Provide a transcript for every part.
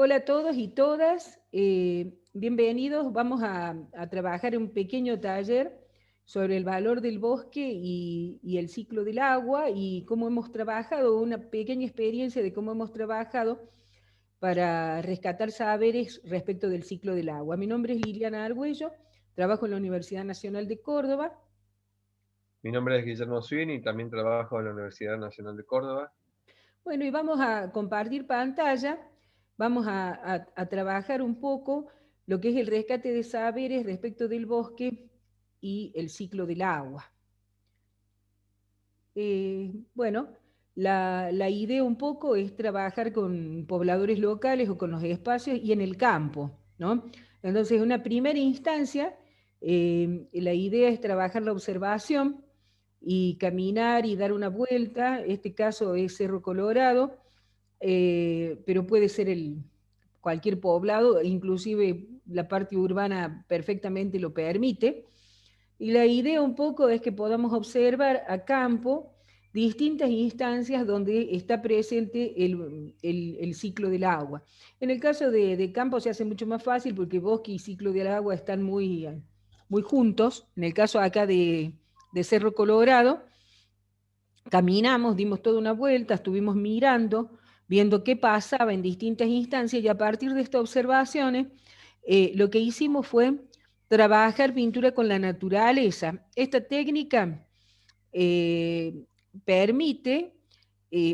Hola a todos y todas, bienvenidos. Vamos a trabajar en un pequeño taller sobre el valor del bosque y el ciclo del agua y cómo hemos trabajado, una pequeña experiencia de cómo hemos trabajado para rescatar saberes respecto del ciclo del agua. Mi nombre es Liliana Argüello, trabajo en la Universidad Nacional de Córdoba. Mi nombre es Guillermo Swin y también trabajo en la Universidad Nacional de Córdoba. Bueno, y vamos a compartir pantalla, vamos a trabajar un poco lo que es el rescate de saberes respecto del bosque y el ciclo del agua. Bueno, la idea un poco es trabajar con pobladores locales o con los espacios y en el campo, ¿no? Entonces, en una primera instancia, la idea es trabajar la observación y caminar y dar una vuelta. Este caso es Cerro Colorado, pero puede ser cualquier poblado, inclusive la parte urbana perfectamente lo permite. Y la idea un poco es que podamos observar a campo distintas instancias donde está presente el ciclo del agua. En el caso de campo se hace mucho más fácil porque bosque y ciclo del agua están muy juntos. En el caso acá de Cerro Colorado, caminamos, dimos toda una vuelta, estuvimos mirando, viendo qué pasaba en distintas instancias y a partir de estas observaciones, lo que hicimos fue trabajar pintura con la naturaleza. Esta técnica eh, permite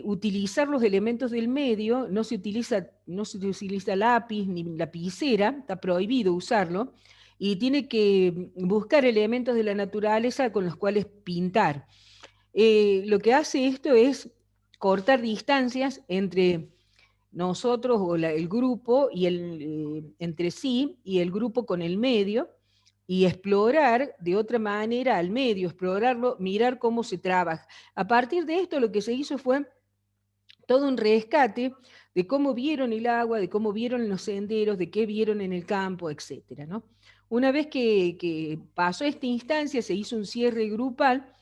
utilizar los elementos del medio, no se utiliza lápiz ni lapicera, está prohibido usarlo, y tiene que buscar elementos de la naturaleza con los cuales pintar. Lo que hace esto es cortar distancias entre nosotros o el grupo y entre sí y el grupo con el medio y explorar de otra manera al medio, explorarlo, mirar cómo se trabaja. A partir de esto lo que se hizo fue todo un rescate de cómo vieron el agua, de cómo vieron los senderos, de qué vieron en el campo, etcétera, ¿no? Una vez que pasó esta instancia, se hizo un cierre grupal.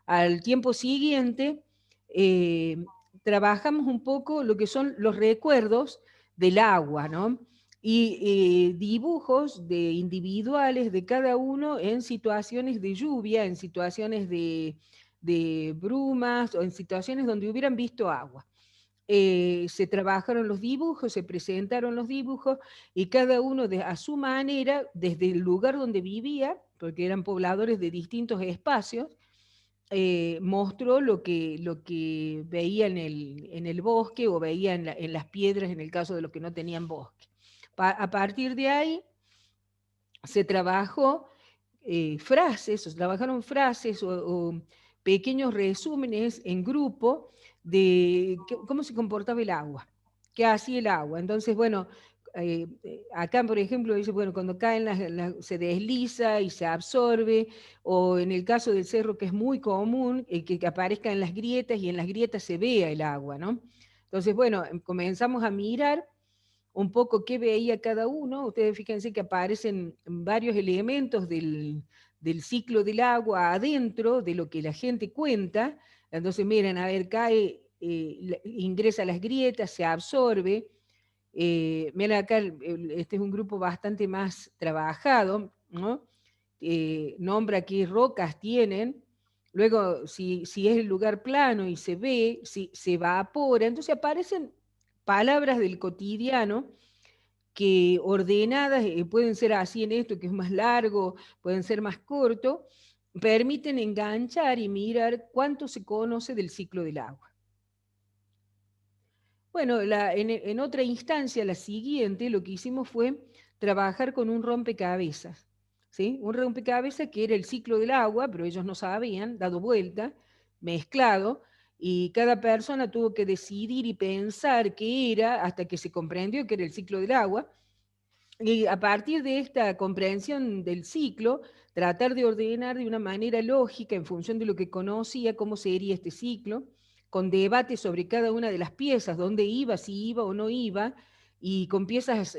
Al tiempo siguiente, eh, trabajamos un poco lo que son los recuerdos del agua, ¿no? Y dibujos de individuales de cada uno en situaciones de lluvia, en situaciones de brumas o en situaciones donde hubieran visto agua. Se trabajaron los dibujos, se presentaron los dibujos y cada uno a su manera, desde el lugar donde vivía, porque eran pobladores de distintos espacios, mostró lo que veía en el bosque o veía en las piedras en el caso de los que no tenían bosque. A partir de ahí se trabajó frases, o se trabajaron frases o pequeños resúmenes en grupo de cómo se comportaba el agua, qué hacía el agua. Entonces, bueno, acá, por ejemplo, dice, bueno, cuando caen se desliza y se absorbe, o en el caso del cerro, que es muy común, que aparezca en las grietas y en las grietas se vea el agua, ¿no? Entonces, bueno, comenzamos a mirar un poco qué veía cada uno. Ustedes fíjense que aparecen varios elementos del ciclo del agua adentro de lo que la gente cuenta. Entonces, miren, a ver, cae, ingresa a las grietas, se absorbe. Miren acá, este es un grupo bastante más trabajado, ¿no? Nombra qué rocas tienen. Luego, si es el lugar plano y se ve, si se evapora, entonces aparecen palabras del cotidiano que ordenadas, pueden ser así en esto, que es más largo, pueden ser más corto, permiten enganchar y mirar cuánto se conoce del ciclo del agua. Bueno, en otra instancia, la siguiente, lo que hicimos fue trabajar con un rompecabezas, ¿sí? Un rompecabezas que era el ciclo del agua, pero ellos no sabían, dado vuelta, mezclado, y cada persona tuvo que decidir y pensar qué era hasta que se comprendió que era el ciclo del agua. Y a partir de esta comprensión del ciclo, tratar de ordenar de una manera lógica en función de lo que conocía, cómo sería este ciclo, con debate sobre cada una de las piezas, dónde iba, si iba o no iba, y con piezas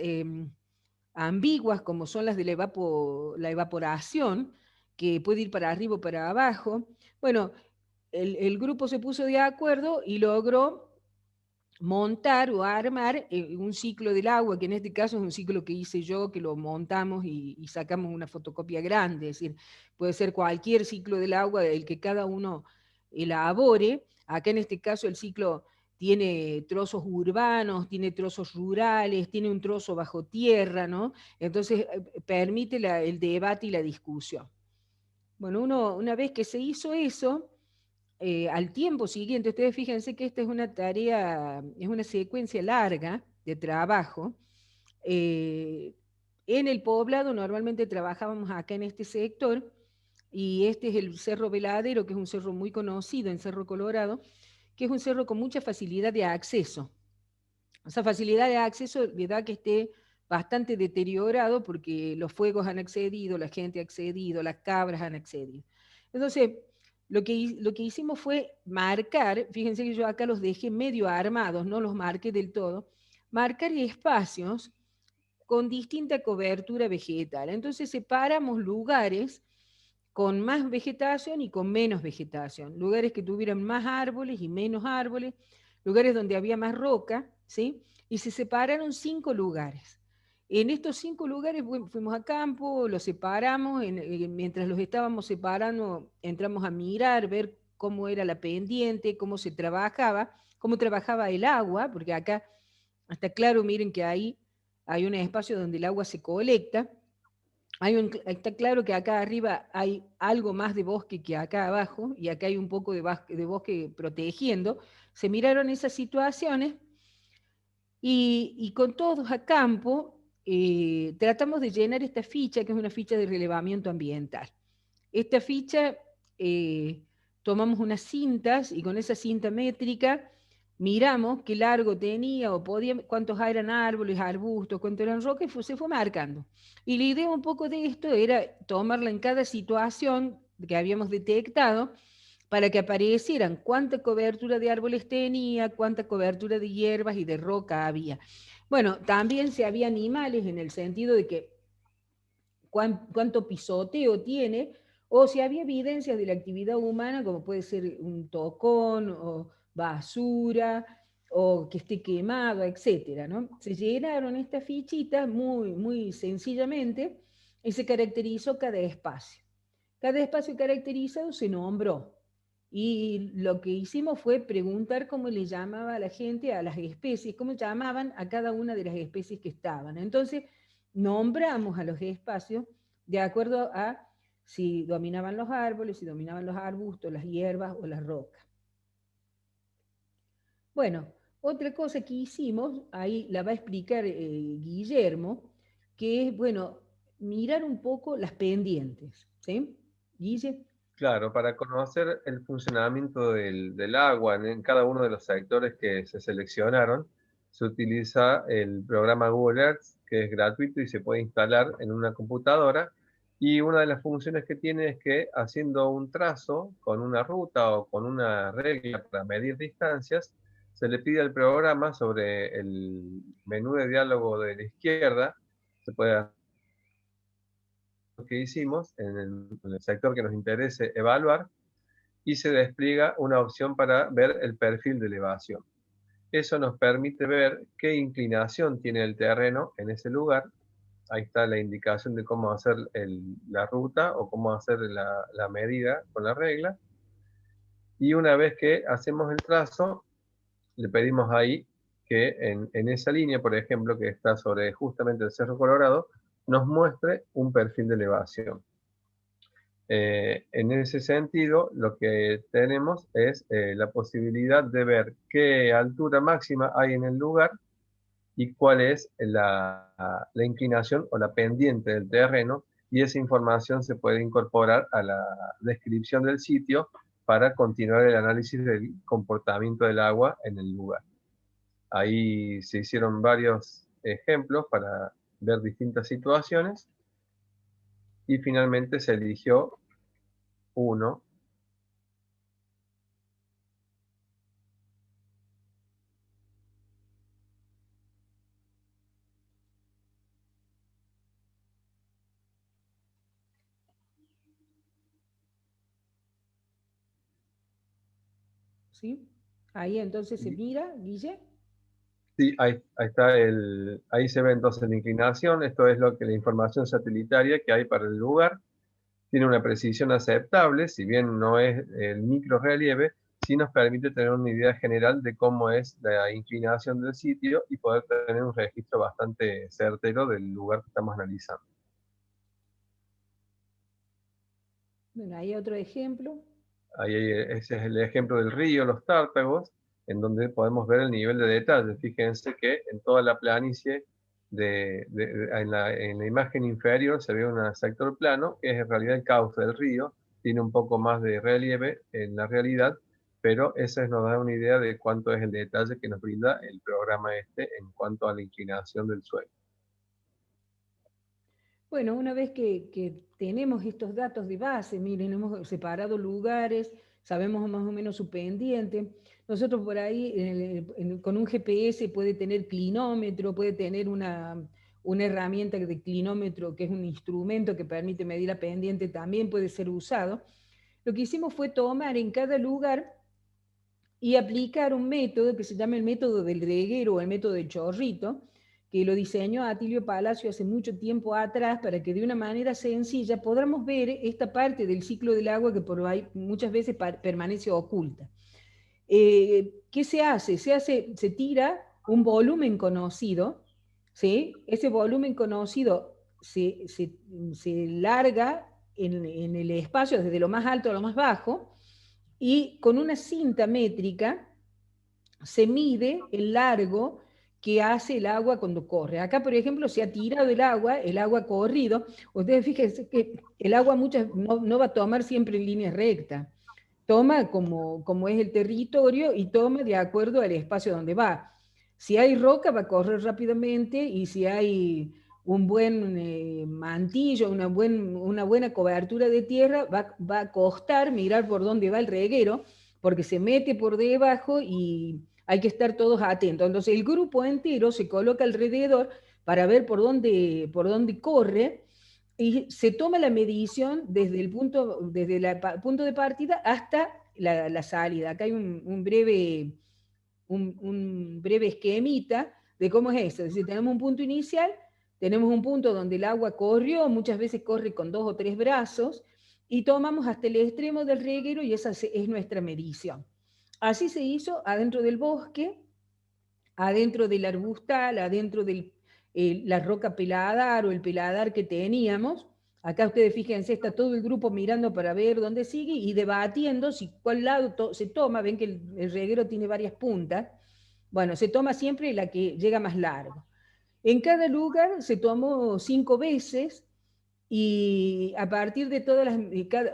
ambiguas como son las de la evaporación, que puede ir para arriba o para abajo. Bueno, el grupo se puso de acuerdo y logró montar o armar un ciclo del agua, que en este caso es un ciclo que hice yo, que lo montamos y sacamos una fotocopia grande, es decir, puede ser cualquier ciclo del agua, el que cada uno elabore. Acá en este caso el ciclo tiene trozos urbanos, tiene trozos rurales, tiene un trozo bajo tierra, ¿no? Entonces permite el debate y la discusión. Bueno, una vez que se hizo eso, al tiempo siguiente, ustedes fíjense que esta es una tarea, es una secuencia larga de trabajo. Eh, en el poblado normalmente trabajábamos acá en este sector y este es el Cerro Veladero, que es un cerro muy conocido en Cerro Colorado, que es un cerro con mucha facilidad de acceso. Esa facilidad de acceso le da que esté bastante deteriorado porque los fuegos han accedido, la gente ha accedido, las cabras han accedido. Entonces, lo que hicimos fue marcar, fíjense que yo acá los dejé medio armados, no los marqué del todo, marcar espacios con distinta cobertura vegetal. Entonces separamos lugares con más vegetación y con menos vegetación, lugares que tuvieran más árboles y menos árboles, lugares donde había más roca, ¿sí? Y se separaron 5 lugares. En estos 5 lugares fuimos a campo, los separamos, mientras los estábamos separando entramos a mirar, ver cómo era la pendiente, cómo trabajaba el agua, porque acá está claro, miren que ahí hay un espacio donde el agua se colecta, está claro que acá arriba hay algo más de bosque que acá abajo, y acá hay un poco de bosque protegiendo. Se miraron esas situaciones y con todos a campo tratamos de llenar esta ficha, que es una ficha de relevamiento ambiental. Esta ficha tomamos unas cintas y con esa cinta métrica miramos qué largo tenía o cuántos eran árboles, arbustos, cuántos eran rocas, y se fue marcando. Y la idea un poco de esto era tomarla en cada situación que habíamos detectado para que aparecieran cuánta cobertura de árboles tenía, cuánta cobertura de hierbas y de roca había. Bueno, también si había animales en el sentido de que cuánto pisoteo tiene, o si había evidencias de la actividad humana, como puede ser un tocón o basura, o que esté quemado, etcétera, ¿no? Se llenaron estas fichitas muy sencillamente y se caracterizó cada espacio. Cada espacio caracterizado se nombró. Y lo que hicimos fue preguntar cómo le llamaba a la gente a las especies, cómo llamaban a cada una de las especies que estaban. Entonces, nombramos a los espacios de acuerdo a si dominaban los árboles, si dominaban los arbustos, las hierbas o las rocas. Bueno, otra cosa que hicimos, ahí la va a explicar Guillermo, que es, bueno, mirar un poco las pendientes. ¿Sí? Guille. Claro, para conocer el funcionamiento del agua en cada uno de los sectores que se seleccionaron, se utiliza el programa Google Earth, que es gratuito y se puede instalar en una computadora. Y una de las funciones que tiene es que haciendo un trazo con una ruta o con una regla para medir distancias, se le pide al programa sobre el menú de diálogo de la izquierda, se puede que hicimos en el sector que nos interese evaluar y se despliega una opción para ver el perfil de elevación. Eso nos permite ver qué inclinación tiene el terreno en ese lugar. Ahí está la indicación de cómo hacer la ruta o cómo hacer la medida con la regla. Y una vez que hacemos el trazo, le pedimos ahí que en esa línea, por ejemplo, que está sobre justamente el Cerro Colorado, nos muestre un perfil de elevación. En ese sentido, lo que tenemos es la posibilidad de ver qué altura máxima hay en el lugar y cuál es la inclinación o la pendiente del terreno, y esa información se puede incorporar a la descripción del sitio para continuar el análisis del comportamiento del agua en el lugar. Ahí se hicieron varios ejemplos para ver distintas situaciones y finalmente se eligió uno. ¿Sí? Ahí entonces se mira, Guille. Sí, ahí está ahí se ve entonces la inclinación. Esto es lo que la información satelital que hay para el lugar. Tiene una precisión aceptable, si bien no es el microrelieve, sí nos permite tener una idea general de cómo es la inclinación del sitio y poder tener un registro bastante certero del lugar que estamos analizando. Bueno, ahí otro ejemplo. Ese es el ejemplo del río Los Tártagos, en donde podemos ver el nivel de detalle. Fíjense que en toda la planicie, en la imagen inferior se ve un sector plano, que es en realidad el cauce del río, tiene un poco más de relieve en la realidad, pero eso nos da una idea de cuánto es el detalle que nos brinda el programa en cuanto a la inclinación del suelo. Bueno, una vez que tenemos estos datos de base, miren, hemos separado lugares, sabemos más o menos su pendiente. Nosotros por ahí, con un GPS puede tener clinómetro, puede tener una herramienta de clinómetro, que es un instrumento que permite medir la pendiente, también puede ser usado. Lo que hicimos fue tomar en cada lugar y aplicar un método que se llama el método del reguero o el método del chorrito, que lo diseñó Atilio Palacio hace mucho tiempo atrás para que de una manera sencilla podamos ver esta parte del ciclo del agua que por ahí muchas veces permanece oculta. ¿Qué se hace? Se tira un volumen conocido, ¿sí? Ese volumen conocido se larga en el espacio desde lo más alto a lo más bajo, y con una cinta métrica se mide el largo que hace el agua cuando corre. Acá, por ejemplo, se ha tirado el agua ha corrido. Ustedes fíjense que el agua no va a tomar siempre en línea recta. Toma como es el territorio y toma de acuerdo al espacio donde va. Si hay roca, va a correr rápidamente, y si hay un buen mantillo, una buena cobertura de tierra, va a costar mirar por dónde va el reguero, porque se mete por debajo y hay que estar todos atentos. Entonces el grupo entero se coloca alrededor para ver por dónde corre, y se toma la medición desde el punto de partida hasta la salida. Acá hay un breve esquemita de cómo es eso. Es decir, tenemos un punto inicial, tenemos un punto donde el agua corrió, muchas veces corre con 2 o 3 brazos, y tomamos hasta el extremo del reguero y esa es nuestra medición. Así se hizo adentro del bosque, adentro del arbustal, adentro de la roca peladar o el peladar que teníamos. Acá ustedes fíjense, está todo el grupo mirando para ver dónde sigue y debatiendo si cuál lado se toma. Ven que el reguero tiene varias puntas. Bueno, se toma siempre la que llega más largo. En cada lugar se tomó 5 veces, y a partir de todas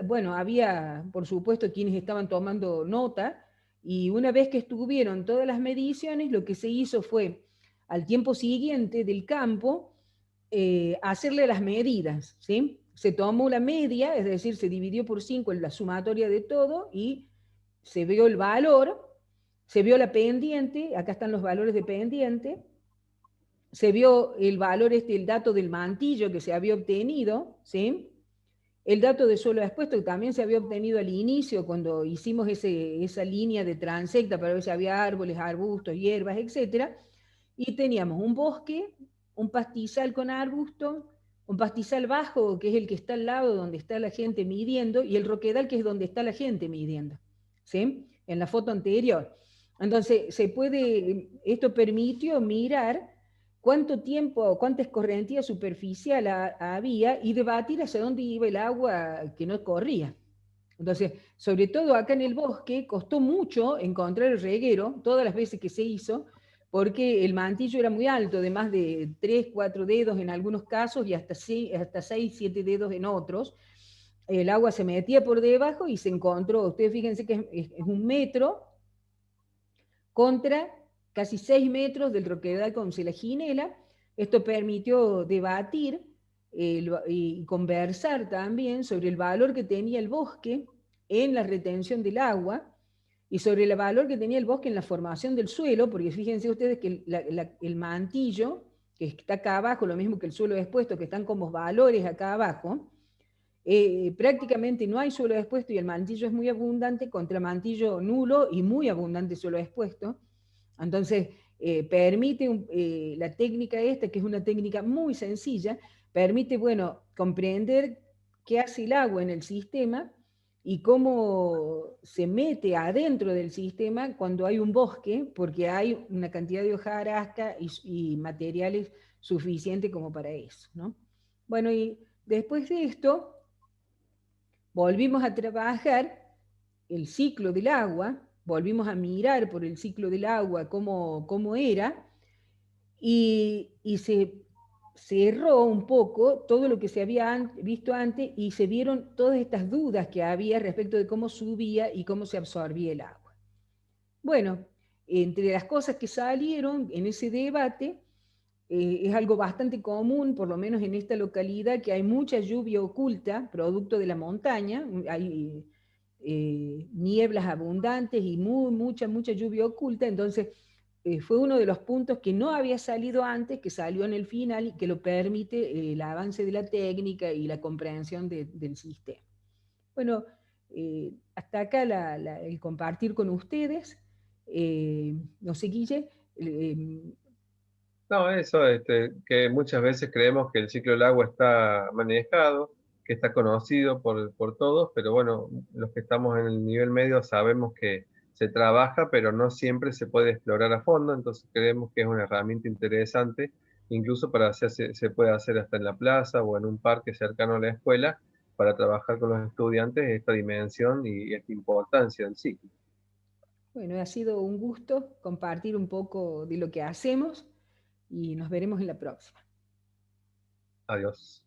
bueno, había por supuesto quienes estaban tomando nota, y una vez que estuvieron todas las mediciones, lo que se hizo fue, al tiempo siguiente del campo, hacerle las medidas, ¿sí? Se tomó la media, es decir, se dividió por 5 en la sumatoria de todo, y se vio el valor, se vio la pendiente, acá están los valores de pendiente, se vio el valor, el dato del mantillo que se había obtenido, ¿sí? El dato de suelo expuesto que también se había obtenido al inicio cuando hicimos esa línea de transecta para ver si había árboles, arbustos, hierbas, etc. Y teníamos un bosque, un pastizal con arbustos, un pastizal bajo, que es el que está al lado donde está la gente midiendo, y el roquedal, que es donde está la gente midiendo, ¿sí? En la foto anterior. Entonces, esto permitió mirar cuánto tiempo, cuánta escorrentía superficial había, y debatir hacia dónde iba el agua que no corría. Entonces, sobre todo acá en el bosque, costó mucho encontrar el reguero, todas las veces que se hizo, porque el mantillo era muy alto, de más de 3, 4 dedos en algunos casos, y hasta 6, 7 dedos en otros. El agua se metía por debajo y se encontró, ustedes fíjense que es 1 metro contra casi 6 metros del roquedal con selaginela. Esto permitió debatir y conversar también sobre el valor que tenía el bosque en la retención del agua, y sobre el valor que tenía el bosque en la formación del suelo, porque fíjense ustedes que el mantillo, que está acá abajo, lo mismo que el suelo expuesto, que están como valores acá abajo, prácticamente no hay suelo expuesto y el mantillo es muy abundante, contra mantillo nulo y muy abundante suelo expuesto. Entonces, permite la técnica esta, que es una técnica muy sencilla, permite, bueno, comprender qué hace el agua en el sistema y cómo se mete adentro del sistema cuando hay un bosque, porque hay una cantidad de hojarasca y materiales suficiente como para eso, ¿no? Bueno, y después de esto, volvimos a trabajar el ciclo del agua, volvimos a mirar por el ciclo del agua cómo era, y se cerró un poco todo lo que se había visto antes y se vieron todas estas dudas que había respecto de cómo subía y cómo se absorbía el agua. Bueno, entre las cosas que salieron en ese debate, es algo bastante común, por lo menos en esta localidad, que hay mucha lluvia oculta, producto de la montaña, hay nieblas abundantes y mucha lluvia oculta, entonces fue uno de los puntos que no había salido antes, que salió en el final y que lo permite el avance de la técnica y la comprensión del sistema. Bueno, hasta acá el compartir con ustedes. No sé, Guille. No, eso, que muchas veces creemos que el ciclo del agua está manejado, que está conocido por todos, pero bueno, los que estamos en el nivel medio sabemos que se trabaja, pero no siempre se puede explorar a fondo, entonces creemos que es una herramienta interesante, incluso para hacerse, se puede hacer hasta en la plaza o en un parque cercano a la escuela, para trabajar con los estudiantes esta dimensión y esta importancia del ciclo. Bueno, ha sido un gusto compartir un poco de lo que hacemos y nos veremos en la próxima. Adiós.